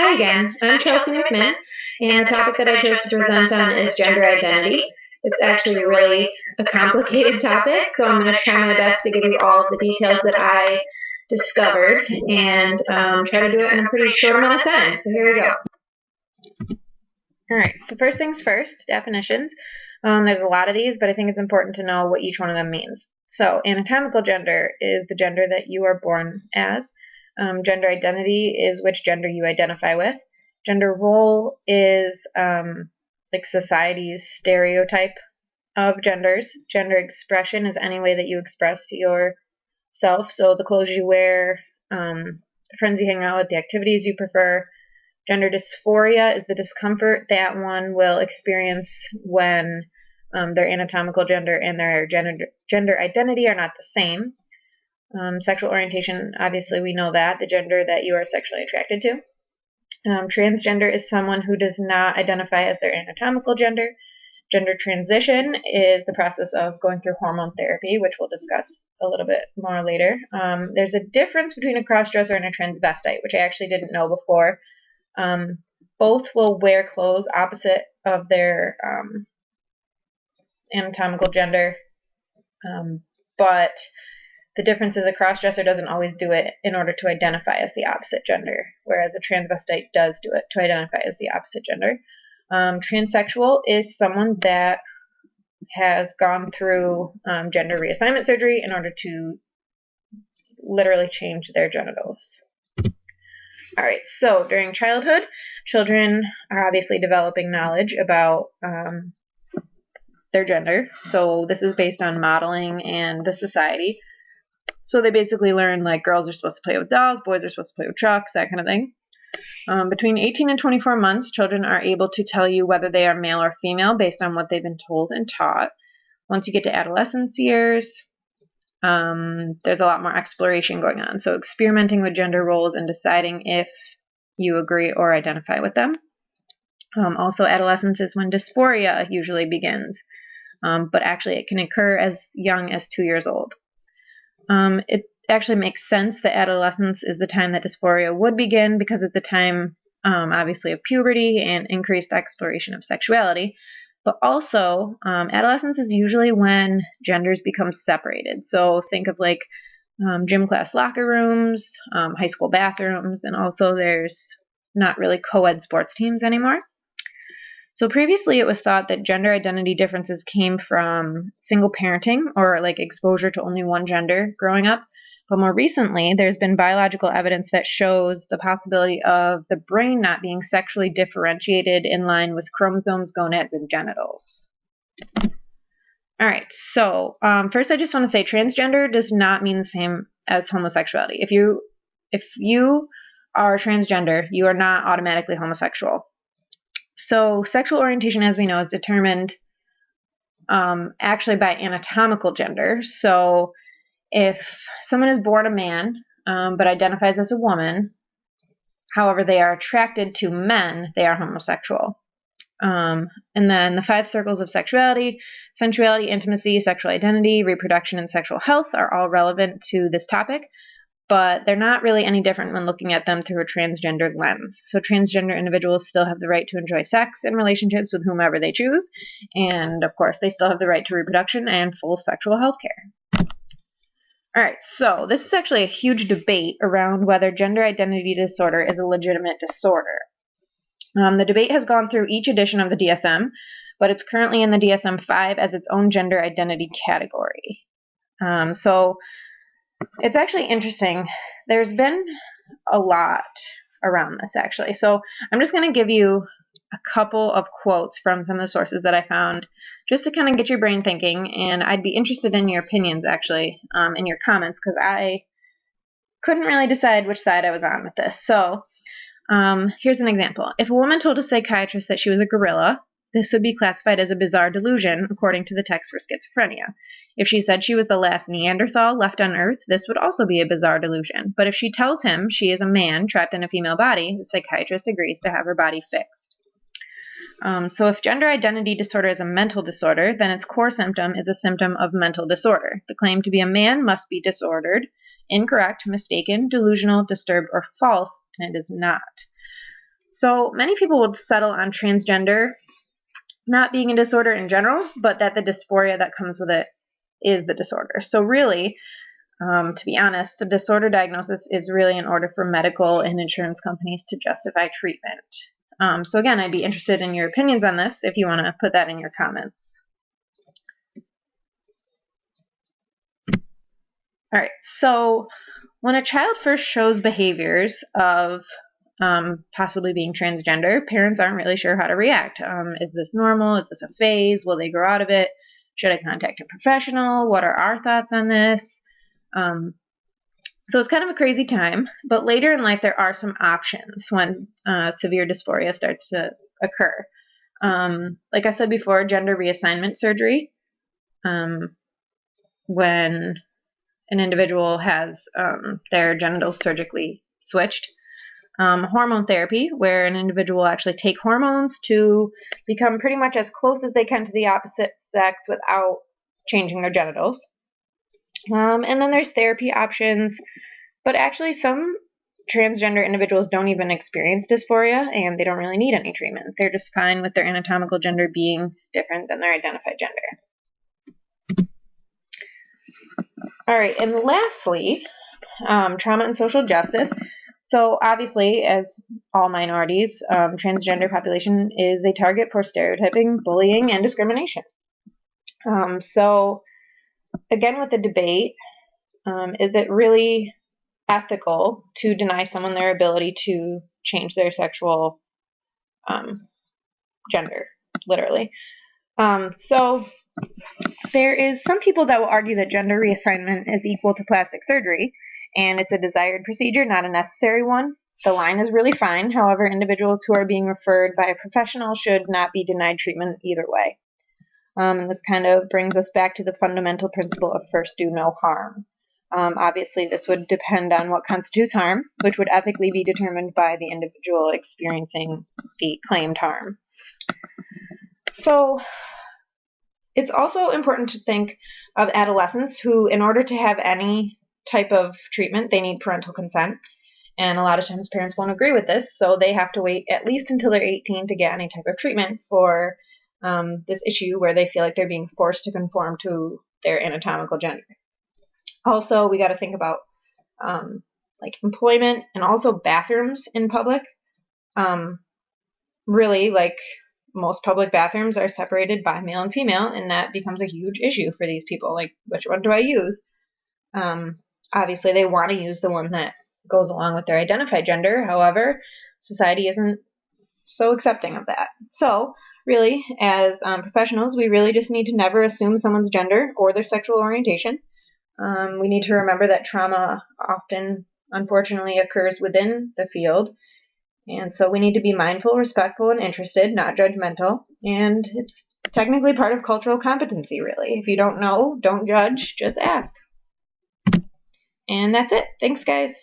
Hi again, I'm Chelsea McMinn, and the topic that I chose to present on is gender identity. It's actually really a complicated topic, so I'm going to try my best to give you all of the details that I discovered and try to do it in a pretty short amount of time. So here we go. Alright, so first things first, definitions. There's a lot of these, but I think it's important to know what each one of them means. So anatomical gender is the gender that you are born as. Gender identity is which gender you identify with. Gender role is like society's stereotype of genders. Gender expression is any way that you express yourself. So the clothes you wear, the friends you hang out with, the activities you prefer. Gender dysphoria is the discomfort that one will experience when their anatomical gender and their gender identity are not the same. Sexual orientation, obviously we know that, the gender that you are sexually attracted to. Transgender is someone who does not identify as their anatomical gender. Gender transition is the process of going through hormone therapy, which we'll discuss a little bit more later. There's a difference between a crossdresser and a transvestite, which I actually didn't know before. Both will wear clothes opposite of their anatomical gender, but the difference is a crossdresser doesn't always do it in order to identify as the opposite gender, whereas a transvestite does do it to identify as the opposite gender. Transsexual is someone that has gone through gender reassignment surgery in order to literally change their genitals. Alright, so during childhood, children are obviously developing knowledge about their gender. So this is based on modeling and the society. So they basically learn like girls are supposed to play with dolls, boys are supposed to play with trucks, that kind of thing. Between 18 and 24 months, children are able to tell you whether they are male or female based on what they've been told and taught. Once you get to adolescence years, there's a lot more exploration going on. So experimenting with gender roles and deciding if you agree or identify with them. Also, adolescence is when dysphoria usually begins, but actually it can occur as young as 2 years old. It actually makes sense that adolescence is the time that dysphoria would begin because it's the time, obviously, of puberty and increased exploration of sexuality. But also, adolescence is usually when genders become separated. So think of like gym class locker rooms, high school bathrooms, and also there's not really co-ed sports teams anymore. So previously it was thought that gender identity differences came from single parenting or like exposure to only one gender growing up. But more recently, there's been biological evidence that shows the possibility of the brain not being sexually differentiated in line with chromosomes, gonads, and genitals. Alright, so first I just want to say transgender does not mean the same as homosexuality. If you are transgender, you are not automatically homosexual. So sexual orientation, as we know, is determined actually by anatomical gender. So if someone is born a man but identifies as a woman, however they are attracted to men, they are homosexual. And then the 5 circles of sexuality, sensuality, intimacy, sexual identity, reproduction, and sexual health are all relevant to this topic, but they're not really any different when looking at them through a transgender lens. So transgender individuals still have the right to enjoy sex and relationships with whomever they choose, and of course they still have the right to reproduction and full sexual health care. Alright, so this is actually a huge debate around whether gender identity disorder is a legitimate disorder. The debate has gone through each edition of the DSM, but it's currently in the DSM-5 as its own gender identity category. So it's actually interesting. There's been a lot around this, actually. So I'm just going to give you a couple of quotes from some of the sources that I found just to kind of get your brain thinking, and I'd be interested in your opinions, actually, in your comments, because I couldn't really decide which side I was on with this. So here's an example. If a woman told a psychiatrist that she was a gorilla, this would be classified as a bizarre delusion, according to the text for schizophrenia. If she said she was the last Neanderthal left on Earth, this would also be a bizarre delusion. But if she tells him she is a man trapped in a female body, the psychiatrist agrees to have her body fixed. So if gender identity disorder is a mental disorder, then its core symptom is a symptom of mental disorder. The claim to be a man must be disordered, incorrect, mistaken, delusional, disturbed, or false, and it is not. So many people would settle on transgender not being a disorder in general, but that the dysphoria that comes with it is the disorder. So really, to be honest, the disorder diagnosis is really in order for medical and insurance companies to justify treatment. So again, I'd be interested in your opinions on this if you want to put that in your comments. All right, so when a child first shows behaviors of possibly being transgender, parents aren't really sure how to react. Is this normal? Is this a phase? Will they grow out of it? Should I contact a professional? What are our thoughts on this? So it's kind of a crazy time, but later in life there are some options when severe dysphoria starts to occur. Like I said before, gender reassignment surgery, when an individual has their genitals surgically switched. Hormone therapy, where an individual will actually take hormones to become pretty much as close as they can to the opposite sex without changing their genitals. And then there's therapy options, but actually some transgender individuals don't even experience dysphoria and they don't really need any treatment. They're just fine with their anatomical gender being different than their identified gender. All right, and lastly, trauma and social justice. So obviously, as all minorities, transgender population is a target for stereotyping, bullying, and discrimination. So again, with the debate, is it really ethical to deny someone their ability to change their sexual gender, literally? So there is some people that will argue that gender reassignment is equal to plastic surgery, and it's a desired procedure, not a necessary one. The line is really fine. However, individuals who are being referred by a professional should not be denied treatment either way. And this kind of brings us back to the fundamental principle of first do no harm. Obviously, this would depend on what constitutes harm, which would ethically be determined by the individual experiencing the claimed harm. So it's also important to think of adolescents who, in order to have any type of treatment, they need parental consent. And a lot of times parents won't agree with this, so they have to wait at least until they're 18 to get any type of treatment for this issue where they feel like they're being forced to conform to their anatomical gender. Also, we got to think about like employment and also bathrooms in public. Really, like most public bathrooms are separated by male and female, and that becomes a huge issue for these people. Like, which one do I use? Obviously, they want to use the one that goes along with their identified gender. However, society isn't so accepting of that. So, really, as professionals, we really just need to never assume someone's gender or their sexual orientation. We need to remember that trauma often, unfortunately, occurs within the field. And so we need to be mindful, respectful, and interested, not judgmental. And it's technically part of cultural competency, really. If you don't know, don't judge, just ask. And that's it. Thanks, guys.